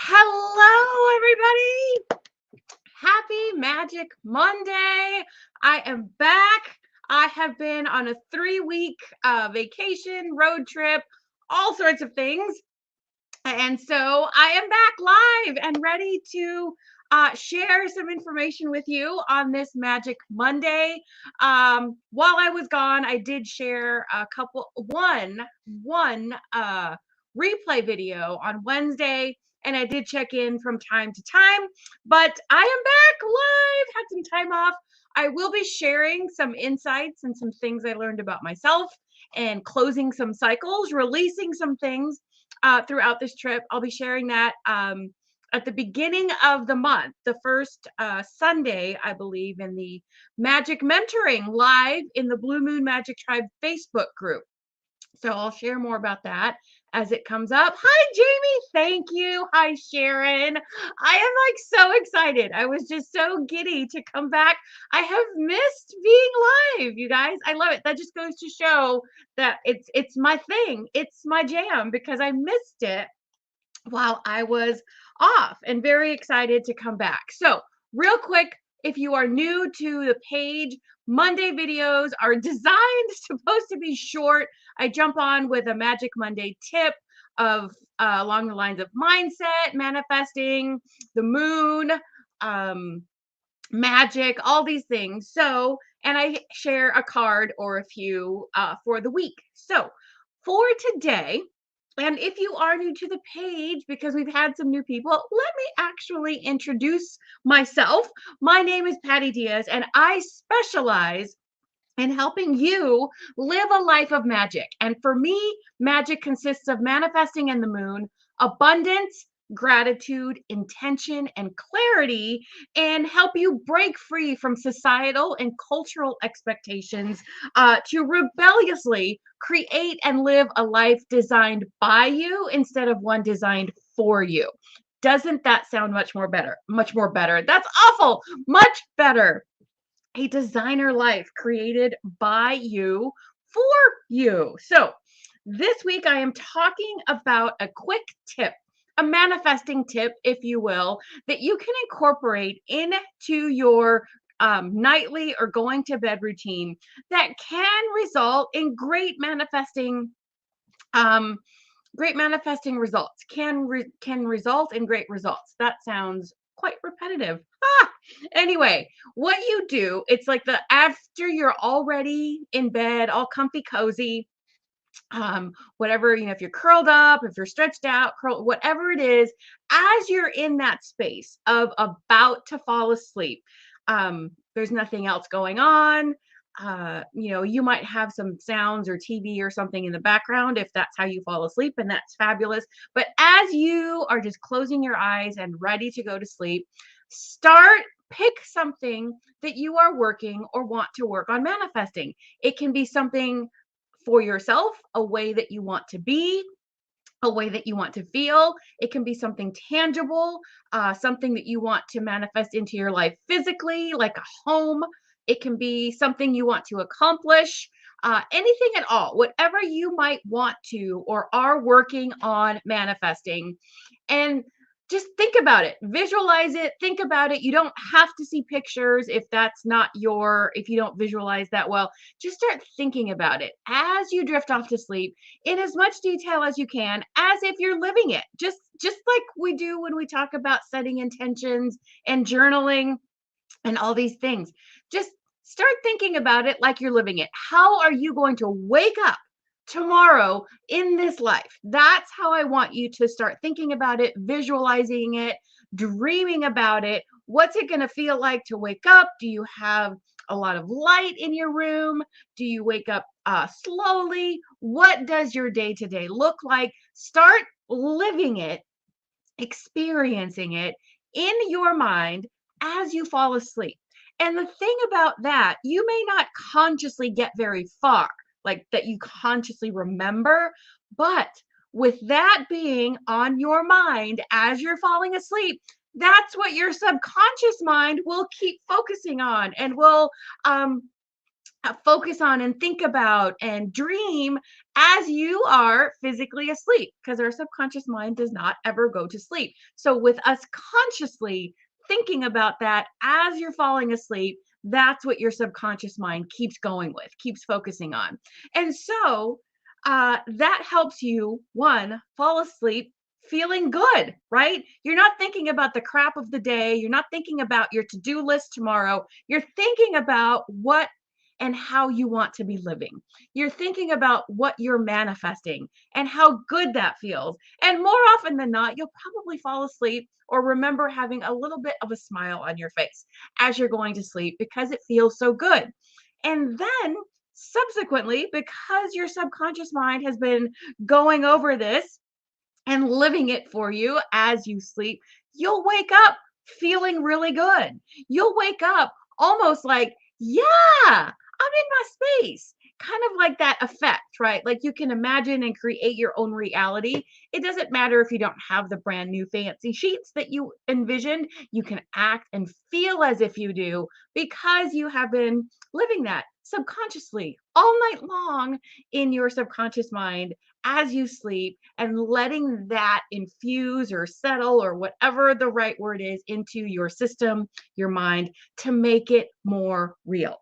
Hello, everybody. Happy Magic Monday. I am back. I have been on a 3-week vacation, road trip, all sorts of things. And so I am back live and ready to share some information with you on this Magic Monday. While I was gone, I did share one replay video on Wednesday, and I did check in from time to time. But I am back live. Had some time off. I will be sharing some insights and some things I learned about myself and closing some cycles, releasing some things throughout this trip. I'll be sharing that at the beginning of the month, the first Sunday, I believe, in the Magic Mentoring live in the Blue Moon Magic Tribe Facebook group. So I'll share more about that as it comes up. Hi, Jamie. Thank you. Hi, Sharon. I am like so excited. I was just so giddy to come back. I have missed being live, you guys. I love it. That just goes to show that it's my thing. It's my jam because I missed it while I was off and very excited to come back. So, real quick, if you are new to the page, Monday videos are designed supposed to be short. I jump on with a Magic Monday tip of along the lines of mindset, manifesting, the moon, um, magic, all these things. So, and I share a card or a few for the week. So, for today, and if you are new to the page, because we've had some new people, let me actually introduce myself. My name is Patty Diaz, and I specialize in helping you live a life of magic. And for me, magic consists of manifesting in the moon, abundance, gratitude, intention, and clarity, and help you break free from societal and cultural expectations to rebelliously create and live a life designed by you instead of one designed for you. Doesn't that sound much more better? Much more better. That's awful. Much better. A designer life created by you for you. So, this week I am talking about a quick tip, a manifesting tip, if you will, that you can incorporate into your nightly or going to bed routine that can result in um, great manifesting results. Can result in great results. That sounds quite repetitive. Anyway, what you do, it's like the after you're already in bed, all comfy cozy, whatever, if you're curled up, if you're stretched out, whatever it is, as you're in that space of about to fall asleep, there's nothing else going on. You might have some sounds or TV or something in the background if that's how you fall asleep, and that's fabulous. But as you are just closing your eyes and ready to go to sleep, pick something that you are working or want to work on manifesting. It can be something for yourself, a way that you want to be, a way that you want to feel. It can be something tangible, something that you want to manifest into your life physically, like a home. It can be something you want to accomplish, anything at all, whatever you might want to or are working on manifesting. And just think about it, visualize it, think about it. You don't have to see pictures if you don't visualize that well. Just start thinking about it as you drift off to sleep in as much detail as you can, as if you're living it. Just like we do when we talk about setting intentions and journaling and all these things. Just start thinking about it like you're living it. How are you going to wake up tomorrow in this life? That's how I want you to start thinking about it, visualizing it, dreaming about it. What's it going to feel like to wake up? Do you have a lot of light in your room? Do you wake up slowly? What does your day to day look like? Start living it, experiencing it in your mind as you fall asleep. And the thing about that, you may not consciously get very far, like that you consciously remember, but with that being on your mind as you're falling asleep, that's what your subconscious mind will keep focusing on and will focus on and think about and dream as you are physically asleep, because our subconscious mind does not ever go to sleep. So, with us consciously thinking about that as you're falling asleep, that's what your subconscious mind keeps going with, keeps focusing on. And so, that helps you, one, fall asleep feeling good, right? You're not thinking about the crap of the day. You're not thinking about your to do list tomorrow. You're thinking about what and how you want to be living. You're thinking about what you're manifesting and how good that feels. And more often than not, you'll probably fall asleep or remember having a little bit of a smile on your face as you're going to sleep because it feels so good. And then subsequently, because your subconscious mind has been going over this and living it for you as you sleep, you'll wake up feeling really good. You'll wake up almost like, yeah, I'm in my space. Kind of like that effect, right? Like you can imagine and create your own reality. It doesn't matter if you don't have the brand new fancy sheets that you envisioned, you can act and feel as if you do because you have been living that subconsciously all night long in your subconscious mind as you sleep and letting that infuse or settle or whatever the right word is into your system, your mind to make it more real.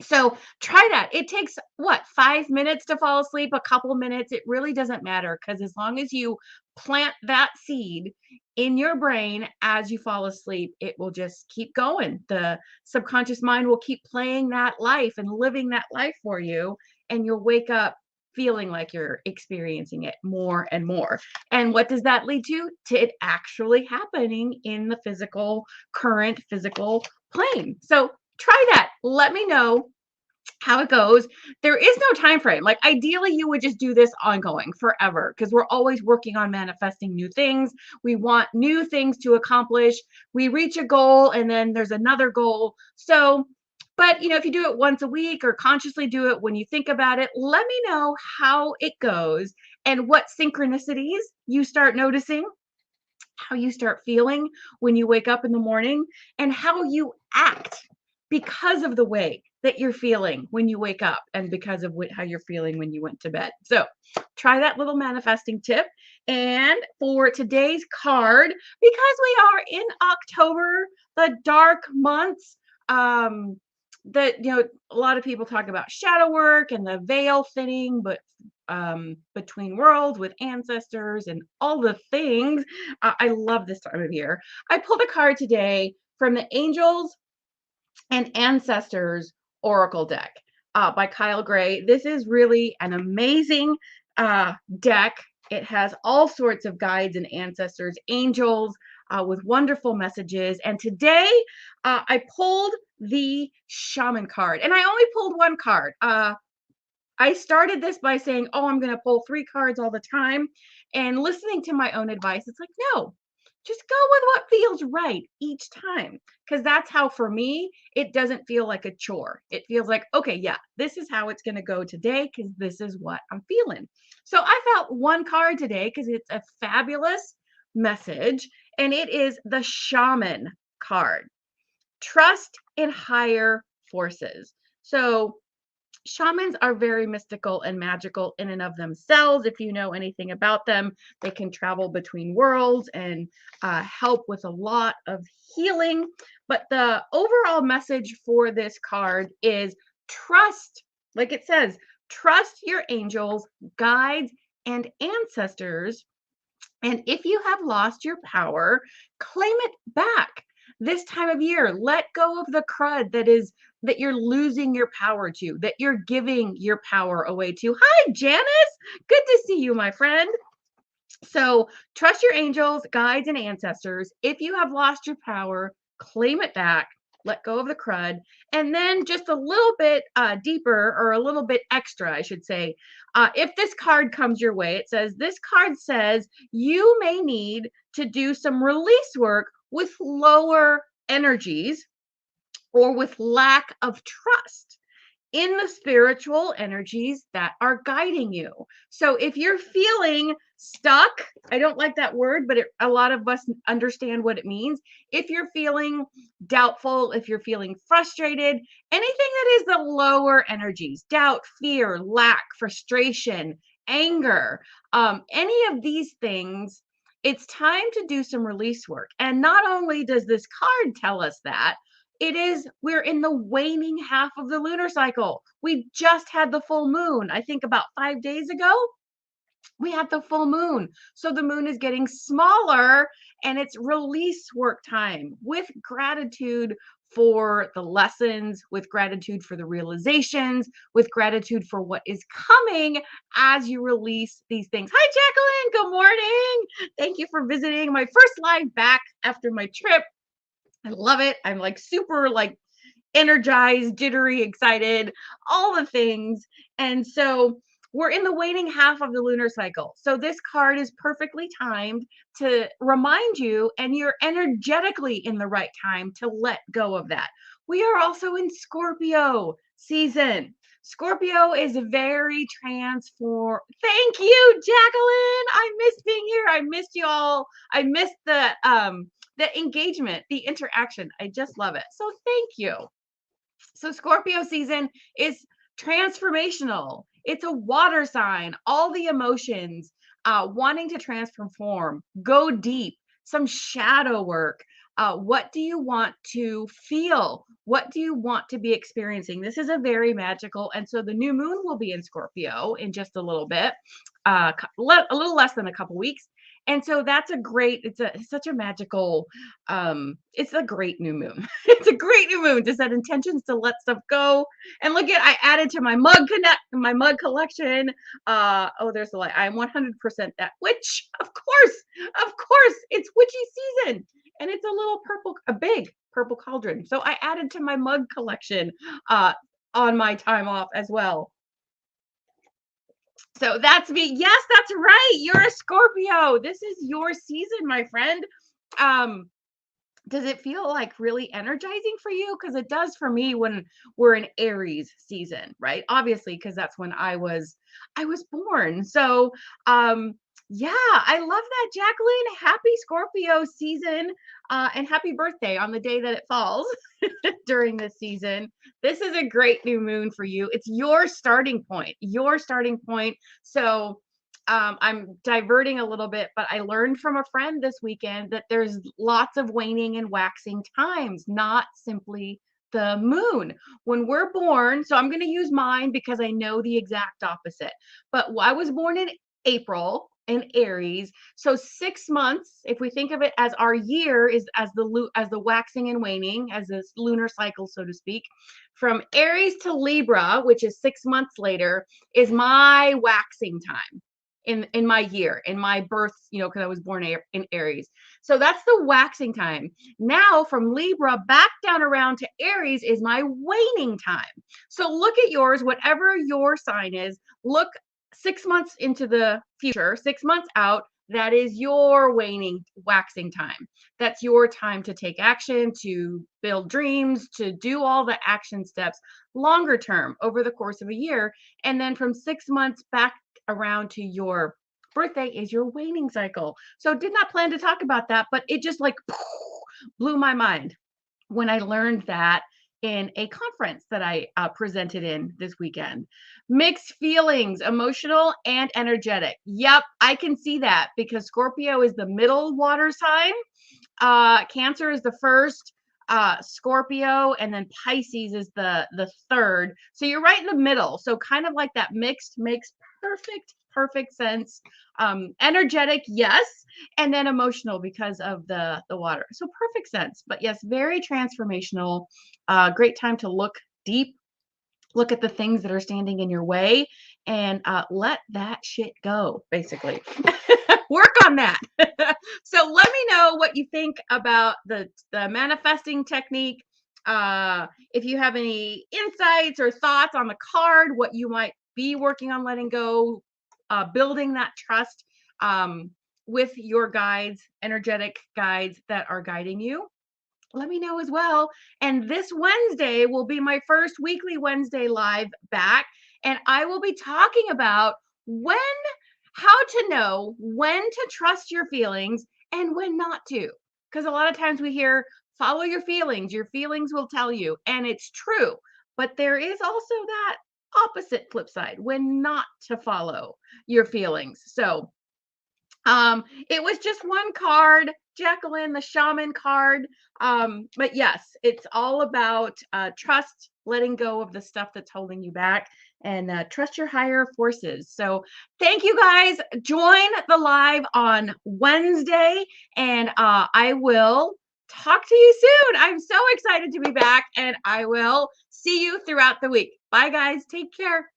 So try that. It takes what, 5 minutes to fall asleep, a couple minutes. It really doesn't matter because as long as you plant that seed in your brain as you fall asleep, it will just keep going. The subconscious mind will keep playing that life and living that life for you. And you'll wake up feeling like you're experiencing it more and more. And what does that lead to? To it actually happening in the physical, current physical plane. So try that. Let me know how it goes. There is no time frame. Like ideally you would just do this ongoing forever because we're always working on manifesting new things. We want new things to accomplish. We reach a goal and then there's another goal. So, but if you do it once a week or consciously do it when you think about it, let me know how it goes and what synchronicities you start noticing, how you start feeling when you wake up in the morning, and how you act because of the way that you're feeling when you wake up and because of how you're feeling when you went to bed. So try that little manifesting tip. And for today's card, because we are in October, the dark months, that a lot of people talk about shadow work and the veil thinning, but between worlds with ancestors and all the things. I love this time of year. I pulled a card today from the Angels and Ancestors Oracle deck by Kyle Gray. This is really an amazing deck. It has all sorts of guides and ancestors, angels with wonderful messages. And today I pulled the Shaman card, and I only pulled one card. I started this by saying, oh, I'm going to pull 3 cards all the time. And listening to my own advice, it's like, no, just go with what feels right each time. Because that's how, for me, it doesn't feel like a chore. It feels like, okay, yeah, this is how it's going to go today because this is what I'm feeling. So I felt one card today because it's a fabulous message. And it is the Shaman card. Trust in higher forces. So shamans are very mystical and magical in and of themselves. If you know anything about them, they can travel between worlds and help with a lot of healing. But the overall message for this card is trust, like it says, trust your angels, guides, and ancestors. And if you have lost your power, claim it back. This time of year, let go of the crud that you're losing your power to, that you're giving your power away to. Hi, Janice. Good to see you, my friend. So trust your angels, guides, and ancestors. If you have lost your power, claim it back. Let go of the crud. And then just a little bit deeper, or a little bit extra, I should say. If this card comes your way, it says, this card says you may need to do some release work with lower energies or with lack of trust in the spiritual energies that are guiding you. So if you're feeling stuck. I don't like that word, but a lot of us understand what it means. If you're feeling doubtful, if you're feeling frustrated, anything that is the lower energies, doubt, fear, lack, frustration, anger, any of these things, it's time to do some release work. And not only does this card tell us that, we're in the waning half of the lunar cycle. We just had the full moon, I think about 5 days ago we had the full moon. So the moon is getting smaller and it's release work time with gratitude for the lessons, with gratitude for the realizations, with gratitude for what is coming as you release these things. Hi, Jacqueline. Good morning. Thank you for visiting my first live back after my trip. I love it. I'm like super energized, jittery, excited, all the things. And so we're in the waning half of the lunar cycle. So this card is perfectly timed to remind you, and you're energetically in the right time to let go of that. We are also in Scorpio season. Scorpio is very transform. Thank you, Jacqueline. I missed being here. I missed you all. I missed the engagement, the interaction. I just love it. So thank you. So Scorpio season is transformational. It's a water sign, all the emotions, wanting to transform, go deep, some shadow work. What do you want to feel? What do you want to be experiencing? This is a very magical, and so the new moon will be in Scorpio in just a little bit, a little less than a couple weeks. And so that's it's such a magical, it's a great new moon. It's a great new moon to set intentions to let stuff go. And look I added to my my mug collection. Oh, there's the light. I'm 100% that witch. Of course, it's witchy season. And it's a big purple cauldron. So I added to my mug collection on my time off as well. So that's me. Yes, that's right. You're a Scorpio. This is your season, my friend. Does it feel like really energizing for you? Because it does for me when we're in Aries season, right? Obviously, because that's when I was born. So yeah, I love that, Jacqueline. Happy Scorpio season, and happy birthday on the day that it falls during this season. This is a great new moon for you. It's your starting point. So I'm diverting a little bit, but I learned from a friend this weekend that there's lots of waning and waxing times, not simply the moon. When we're born, so I'm going to use mine because I know the exact opposite. But I was born in April in Aries. So 6 months, if we think of it as our year is as the waxing and waning, as this lunar cycle, so to speak, from Aries to Libra, which is 6 months later, is my waxing time in my year, in my birth, because I was born in Aries. So that's the waxing time. Now from Libra back down around to Aries is my waning time. So look at yours, whatever your sign is, look 6 months into the future, 6 months out, that is your waning, waxing time. That's your time to take action, to build dreams, to do all the action steps longer term over the course of a year. And then from 6 months back around to your birthday is your waning cycle. So did not plan to talk about that, but it just blew my mind when I learned that in a conference that I presented in this weekend. Mixed feelings, emotional and energetic. Yep, I can see that because Scorpio is the middle water sign. Cancer is the first, Scorpio, and then Pisces is the third. So you're right in the middle. So kind of like that mixed makes perfect sense. Energetic, yes, and then emotional because of the water. So perfect sense. But yes, very transformational. Great time to look deep, look at the things that are standing in your way, and let that shit go, basically. Work on that. So let me know what you think about the manifesting technique. If you have any insights or thoughts on the card, what you might be working on letting go, building that trust with your guides, energetic guides that are guiding you. Let me know as well. And this Wednesday will be my first weekly Wednesday live back. And I will be talking about when how to know when to trust your feelings and when not to. Because a lot of times we hear, follow your feelings will tell you, and it's true. But there is also that opposite flip side when not to follow your feelings. So, it was just one card, Jacqueline, the shaman card. But yes, it's all about trust, letting go of the stuff that's holding you back, and trust your higher forces. So thank you guys. Join the live on Wednesday, and I will talk to you soon. I'm so excited to be back, and I will see you throughout the week. Bye, guys. Take care.